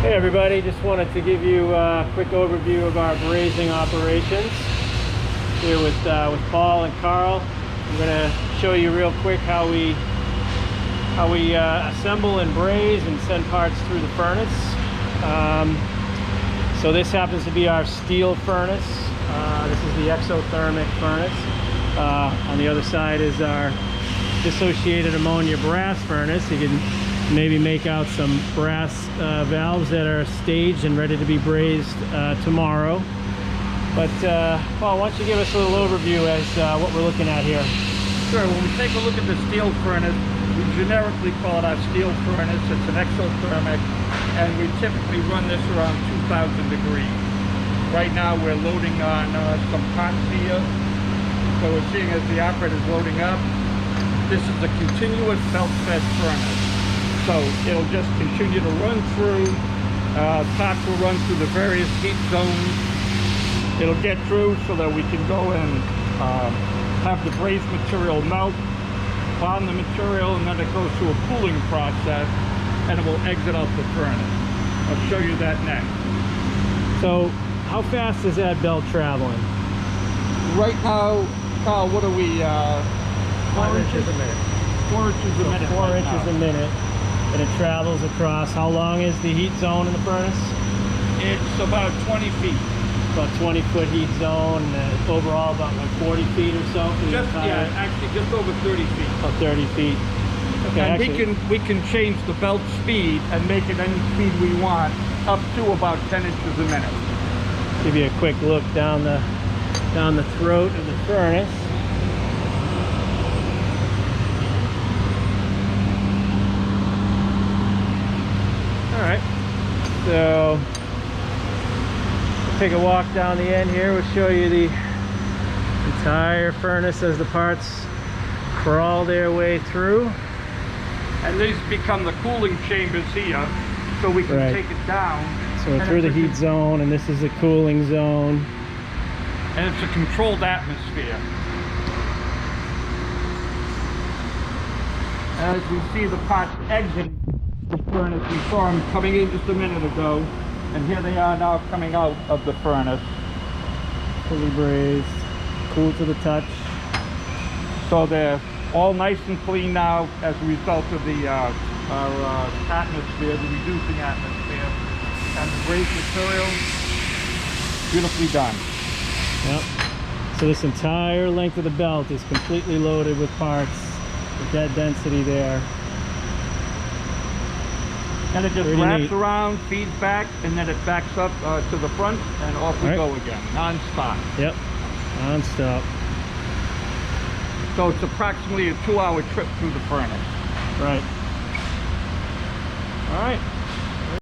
Hey everybody, just wanted to give you a quick overview of our brazing operations here with Paul and Carl. I'm going to show you real quick how we assemble and braze and send parts through the furnace. So this happens to be our steel furnace. This is the exothermic furnace. On the other side is our dissociated ammonia brass furnace. You can maybe make out some brass valves that are staged and ready to be brazed tomorrow. But Paul, why don't you give us a little overview as what we're looking at here? Sure. When we take a look at the steel furnace, we generically call it our steel furnace. It's an exothermic, and we typically run this around 2,000 degrees. Right now we're loading on some pots here. So we're seeing as the operator is loading up, this is a continuous belt-fed furnace. So it'll just continue to run through. Pots will run through the various heat zones. It'll get through so that we can go and have the brazed material melt on the material, and then it goes through a cooling process and it will exit out the furnace. I'll show you that next. So how fast is that belt traveling? Right now, Carl, what are we? 4 inches a minute. 4 inches a minute. 4 inches a minute. And it travels across. How long is the heat zone in the furnace? It's about 20 feet. About 20-foot heat zone, and overall about like 40 feet or so. Yeah, actually just over 30 feet. About 30 feet. Okay, and actually, we can change the belt speed and make it any speed we want, up to about 10 inches a minute. give you a quick look down the throat of the furnace. Alright, so we'll take a walk down the end here. We'll show you the entire furnace as the parts crawl their way through. And these become the cooling chambers here, so we can take it down. So we're through the heat zone, and this is the cooling zone. And it's a controlled atmosphere. As we see the pots exiting the furnace, we saw them coming in just a minute ago, and here they are now coming out of the furnace. Fully brazed, cool to the touch. So they're all nice and clean now as a result of the our atmosphere, the reducing atmosphere, and the brazed material, beautifully done. Yep. So this entire length of the belt is completely loaded with parts with that density there. And it just wraps around, feeds back, and then it backs up to the front, and off we go again, non-stop. Yep, non-stop. So it's approximately a 2-hour trip through the furnace. Right. All right.